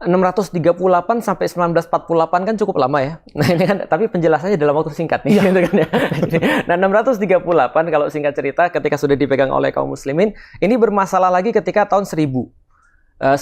638 sampai 1948 kan cukup lama ya. Nah ini kan, tapi penjelasannya dalam waktu singkat nih, gitu kan ya. Nah 638 kalau singkat cerita ketika sudah dipegang oleh kaum muslimin, ini bermasalah lagi ketika tahun 1099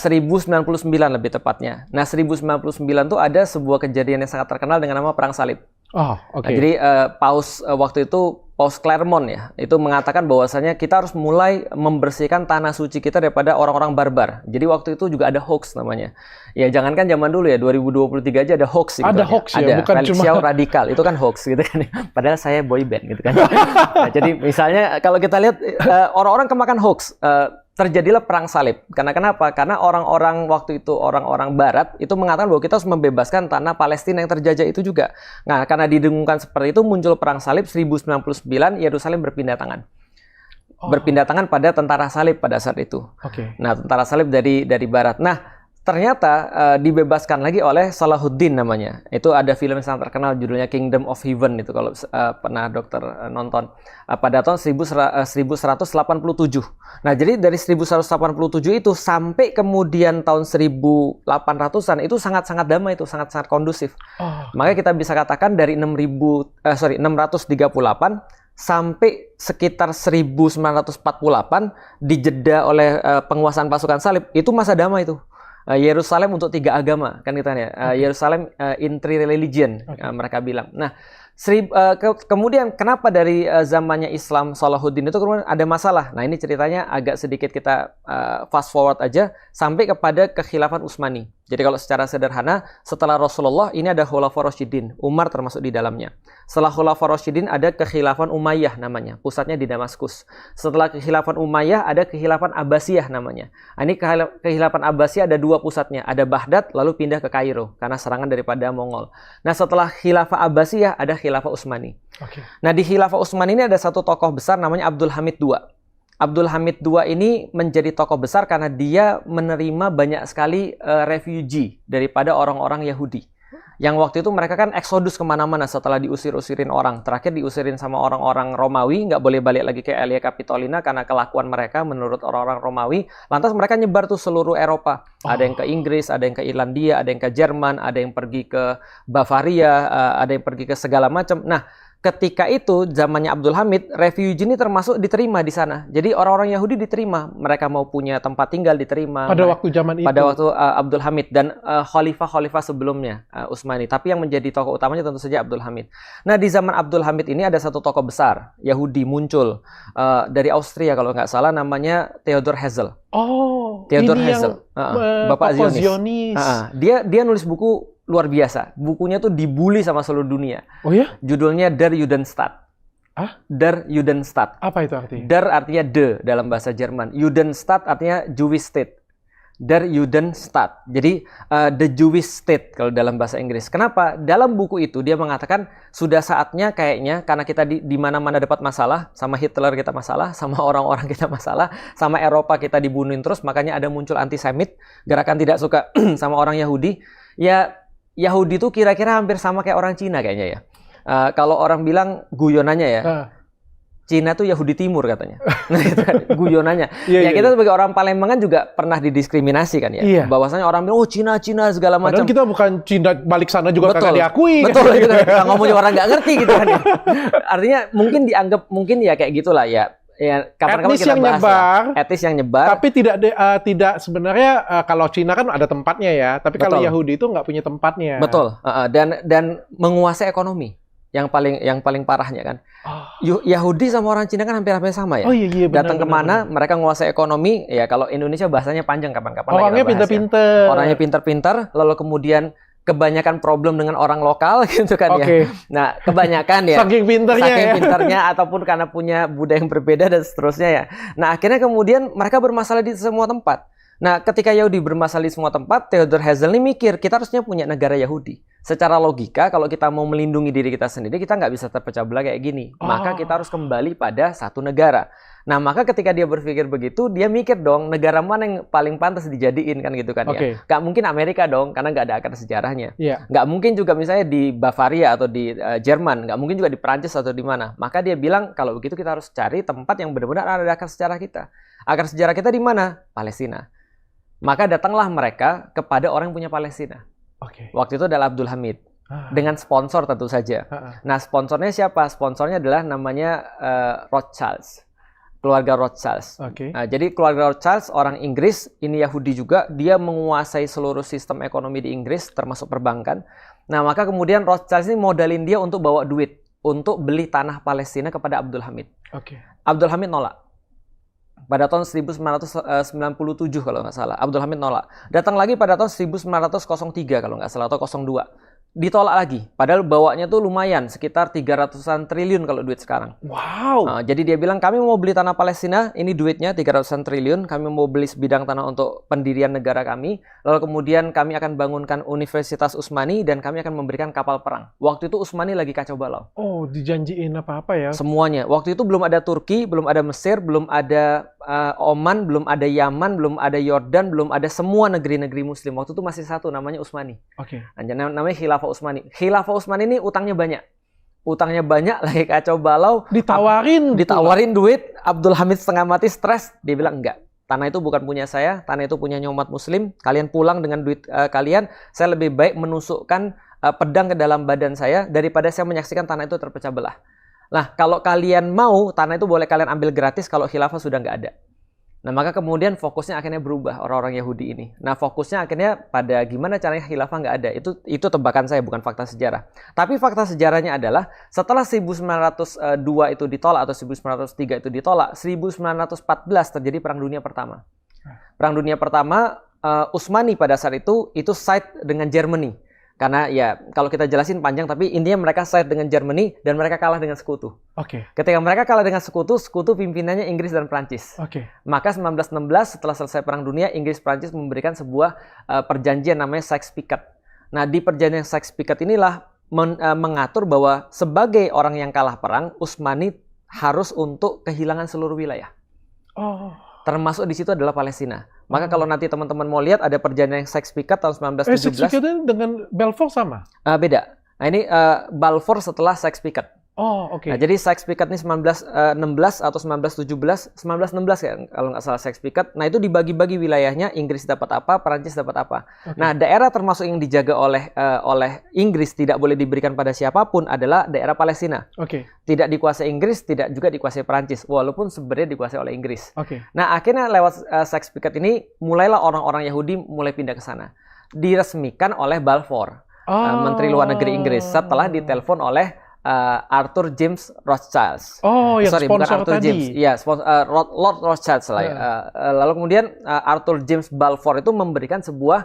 lebih tepatnya. Nah 1099 tuh ada sebuah kejadian yang sangat terkenal dengan nama Perang Salib. Oh, oke. Nah, jadi Paus waktu itu Paus Clermont ya, itu mengatakan bahwasanya kita harus mulai membersihkan tanah suci kita daripada orang-orang barbar. Jadi waktu itu juga ada hoax namanya. Ya jangankan zaman dulu ya, 2023 aja ada hoax gitu. Ada kan, hoax ya, ada bukan Felix cuma Xiao radikal, itu kan hoax gitu kan. Padahal saya boy band gitu kan. Nah, jadi misalnya kalau kita lihat orang-orang kemakan hoax, terjadilah perang salib. Karena kenapa? Karena orang-orang waktu itu, orang-orang barat itu mengatakan bahwa kita harus membebaskan tanah Palestina yang terjajah itu juga. Nah, karena didengungkan seperti itu muncul perang salib 1099, Yerusalem berpindah tangan. Berpindah tangan pada tentara salib pada saat itu. Nah, tentara salib dari barat. Nah, ternyata dibebaskan lagi oleh Salahuddin namanya. Itu ada film yang sangat terkenal judulnya Kingdom of Heaven itu kalau pernah dokter nonton. Pada tahun 1187. Nah, jadi dari 1187 itu sampai kemudian tahun 1800-an itu sangat-sangat damai, itu sangat-sangat kondusif. Makanya kita bisa katakan dari 638 sampai sekitar 1948 dijeda oleh penguasaan pasukan salib, itu masa damai itu. Yerusalem untuk 3 agama kan kita ya. Yerusalem in 3 religion mereka bilang. Nah, kemudian kenapa dari zamannya Islam Salahuddin itu kemudian ada masalah. Nah, ini ceritanya agak sedikit kita fast forward aja sampai kepada kekhilafan Utsmani. Jadi kalau secara sederhana, setelah Rasulullah ini ada Khulafaur Rasyidin, Umar termasuk di dalamnya. Setelah Khulafaur Rasyidin ada kekhilafan Umayyah namanya, pusatnya di Damaskus. Setelah kekhilafan Umayyah ada kekhilafan Abbasiyah namanya. Ini kekhilafan Abbasiyah ada 2 pusatnya, ada Baghdad lalu pindah ke Kairo karena serangan daripada Mongol. Nah, setelah khilafah Abbasiyah ada khilafah Utsmani. Nah, di khilafah Utsmani ini ada satu tokoh besar namanya Abdul Hamid II. Abdul Hamid II ini menjadi tokoh besar karena dia menerima banyak sekali refugee daripada orang-orang Yahudi. Yang waktu itu mereka kan eksodus kemana-mana setelah diusir-usirin orang. Terakhir diusirin sama orang-orang Romawi, nggak boleh balik lagi ke Aelia Capitolina karena kelakuan mereka menurut orang-orang Romawi. Lantas mereka nyebar tuh seluruh Eropa. Ada yang ke Inggris, ada yang ke Irlandia, ada yang ke Jerman, ada yang pergi ke Bavaria, ada yang pergi ke segala macam. Nah, ketika itu zamannya Abdul Hamid, refugee ini termasuk diterima di sana. Jadi orang-orang Yahudi diterima, mereka mau punya tempat tinggal diterima. Pada waktu zaman itu. Pada waktu Abdul Hamid dan khalifah-khalifah sebelumnya Utsmani. Tapi yang menjadi tokoh utamanya tentu saja Abdul Hamid. Nah, di zaman Abdul Hamid ini ada satu tokoh besar Yahudi muncul dari Austria kalau nggak salah, namanya Theodor Herzl. Theodor Herzl, Bapak Zionis. Dia nulis buku luar biasa. Bukunya tuh dibully sama seluruh dunia. Oh ya? Judulnya Der Judenstaat. Der Judenstaat. Apa itu artinya? Der artinya the dalam bahasa Jerman. Judenstaat artinya Jewish state. Der Judenstaat. Jadi the Jewish state kalau dalam bahasa Inggris. Kenapa? Dalam buku itu dia mengatakan sudah saatnya kayaknya karena kita di mana-mana dapat masalah, sama Hitler kita masalah, sama orang-orang kita masalah, sama Eropa kita dibunuhin terus, makanya ada muncul antisemit, gerakan tidak suka sama orang Yahudi. Ya, Yahudi itu kira-kira hampir sama kayak orang Cina kayaknya ya. Kalau orang bilang guyonannya ya, Cina tuh Yahudi Timur katanya. Nah itu kan guyonannya. Kita sebagai orang Palembang kan juga pernah didiskriminasi kan ya. Bahwasanya orang bilang, oh Cina segala macam. Padahal kita bukan Cina balik sana juga kagak diakui. Betul, gitu kan. Kita ngomongnya orang nggak ngerti gitu kan ya. Artinya mungkin dianggap, mungkin ya kayak gitulah ya. Ya, etnis yang nyebar, etnis yang nyebar. Tapi tidak sebenarnya kalau Cina kan ada tempatnya ya. Tapi kalau Yahudi itu nggak punya tempatnya. Betul. Dan menguasai ekonomi yang paling parahnya kan. Yahudi sama orang Cina kan hampir-hampir sama ya. Datang kemana mereka menguasai ekonomi. Ya kalau Indonesia bahasanya panjang kapan-kapan. Orangnya pintar-pintar. Orangnya pintar-pintar. Lalu kemudian kebanyakan problem dengan orang lokal gitu kan ya. Nah, kebanyakan ya. Saking pintarnya ataupun karena punya budaya yang berbeda dan seterusnya ya. Nah, akhirnya kemudian mereka bermasalah di semua tempat. Nah, ketika Yahudi bermasalah di semua tempat, Theodor Herzl ini mikir, kita harusnya punya negara Yahudi. Secara logika, kalau kita mau melindungi diri kita sendiri, kita nggak bisa terpecah belah kayak gini. Maka kita harus kembali pada satu negara. Nah, maka ketika dia berpikir begitu, dia mikir dong, negara mana yang paling pantas dijadiin kan gitu kan ya. Nggak mungkin Amerika dong, karena nggak ada akar sejarahnya. Nggak mungkin juga misalnya di Bavaria atau di Jerman, nggak mungkin juga di Perancis atau di mana. Maka dia bilang, kalau begitu kita harus cari tempat yang benar-benar ada akar sejarah kita. Akar sejarah kita di mana? Palestina. Maka datanglah mereka kepada orang yang punya Palestina. Oke. Waktu itu adalah Abdul Hamid. Dengan sponsor tentu saja. Nah, sponsornya siapa? Sponsornya adalah namanya Rothschild. Keluarga Rothschild. Nah, jadi keluarga Rothschild, orang Inggris, ini Yahudi juga, dia menguasai seluruh sistem ekonomi di Inggris, termasuk perbankan. Nah, maka kemudian Rothschild ini modalin dia untuk bawa duit, untuk beli tanah Palestina kepada Abdul Hamid. Abdul Hamid nolak. Pada tahun 1997 kalau nggak salah, Abdul Hamid nolak. Datang lagi pada tahun 1903 kalau nggak salah, atau 02. Ditolak lagi. Padahal bawanya tuh lumayan, sekitar 300-an triliun kalau duit sekarang. Wow. Nah, jadi dia bilang, kami mau beli tanah Palestina, ini duitnya 300-an triliun, kami mau beli sebidang tanah untuk pendirian negara kami, lalu kemudian kami akan bangunkan Universitas Utsmani, dan kami akan memberikan kapal perang. Waktu itu Utsmani lagi kacau balau. Oh, dijanjiin apa-apa ya? Semuanya. Waktu itu belum ada Turki, belum ada Mesir, belum ada Oman, belum ada Yaman, belum ada Yordan, belum ada semua negeri-negeri Muslim. Waktu itu masih satu, namanya Utsmani. Namanya Khilafah Utsmani. Khilafah Utsmani ini utangnya banyak. Utangnya banyak, lagi kacau balau. Ditawarin duit, Abdul Hamid setengah mati, stres. Dia bilang, enggak. Tanah itu bukan punya saya, tanah itu punya umat Muslim. Kalian pulang dengan duit kalian. Saya lebih baik menusukkan pedang ke dalam badan saya daripada saya menyaksikan tanah itu terpecah belah. Nah, kalau kalian mau, tanah itu boleh kalian ambil gratis kalau khilafah sudah nggak ada. Nah, maka kemudian fokusnya akhirnya berubah orang-orang Yahudi ini. Nah, fokusnya akhirnya pada gimana caranya khilafah nggak ada. Itu tebakan saya, bukan fakta sejarah. Tapi fakta sejarahnya adalah setelah 1902 itu ditolak atau 1903 itu ditolak, 1914 terjadi Perang Dunia Pertama. Perang Dunia Pertama, Utsmani pada saat itu side dengan Germany. Karena ya kalau kita jelasin panjang, tapi intinya mereka side dengan Germany dan mereka kalah dengan sekutu. Ketika mereka kalah dengan sekutu pimpinannya Inggris dan Prancis. Maka 1916 setelah selesai Perang Dunia, Inggris-Prancis memberikan sebuah perjanjian namanya Sykes-Picot. Nah, di perjanjian Sykes-Picot inilah mengatur bahwa sebagai orang yang kalah perang, Utsmani harus untuk kehilangan seluruh wilayah. Termasuk di situ adalah Palestina. Maka kalau nanti teman-teman mau lihat ada perjanjian Sykes-Picot tahun 1917. Sykes-Picot dengan Balfour sama? Beda. Nah, ini Balfour setelah Sykes-Picot. Nah, jadi Sykes-Picot ini 1916 atau 1917, 1916 ya kalau nggak salah Sykes-Picot. Nah, itu dibagi-bagi wilayahnya, Inggris dapat apa, Perancis dapat apa. Nah, daerah termasuk yang dijaga oleh Inggris tidak boleh diberikan pada siapapun adalah daerah Palestina. Tidak dikuasai Inggris, tidak juga dikuasai Perancis, walaupun sebenarnya dikuasai oleh Inggris. Nah, akhirnya lewat Sykes-Picot ini mulailah orang-orang Yahudi mulai pindah ke sana. Diresmikan oleh Balfour, Menteri Luar Negeri Inggris, setelah ditelepon oleh Arthur James Rothschild. Yang bukan sponsor Arthur tadi. James. Iya, Lord Rothschild lah ya. Lalu kemudian Arthur James Balfour itu memberikan sebuah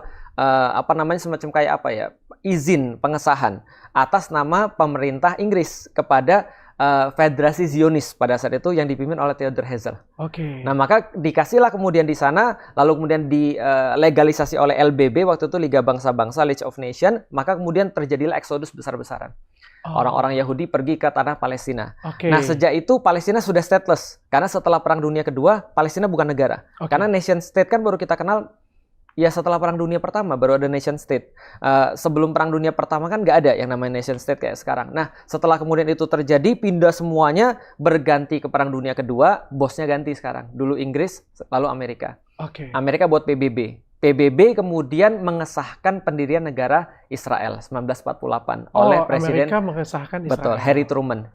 semacam kayak apa ya? Izin pengesahan atas nama pemerintah Inggris kepada Federasi Zionis pada saat itu yang dipimpin oleh Theodor Herzl. Nah, maka dikasihlah kemudian di sana, lalu kemudian dilegalisasi oleh LBB waktu itu Liga Bangsa-Bangsa, League of Nations, maka kemudian terjadilah eksodus besar-besaran. Orang-orang Yahudi pergi ke tanah Palestina. Nah, sejak itu Palestina sudah stateless. Karena setelah Perang Dunia Kedua, Palestina bukan negara. Karena nation state kan baru kita kenal ya setelah Perang Dunia Pertama, baru ada nation state. Sebelum Perang Dunia Pertama kan nggak ada yang namanya nation state kayak sekarang. Nah, setelah kemudian itu terjadi, pindah semuanya, berganti ke Perang Dunia Kedua, bosnya ganti sekarang. Dulu Inggris, lalu Amerika. Amerika buat PBB. PBB kemudian mengesahkan pendirian negara Israel 1948 oleh Presiden Amerika mengesahkan Israel. Betul, Harry Truman.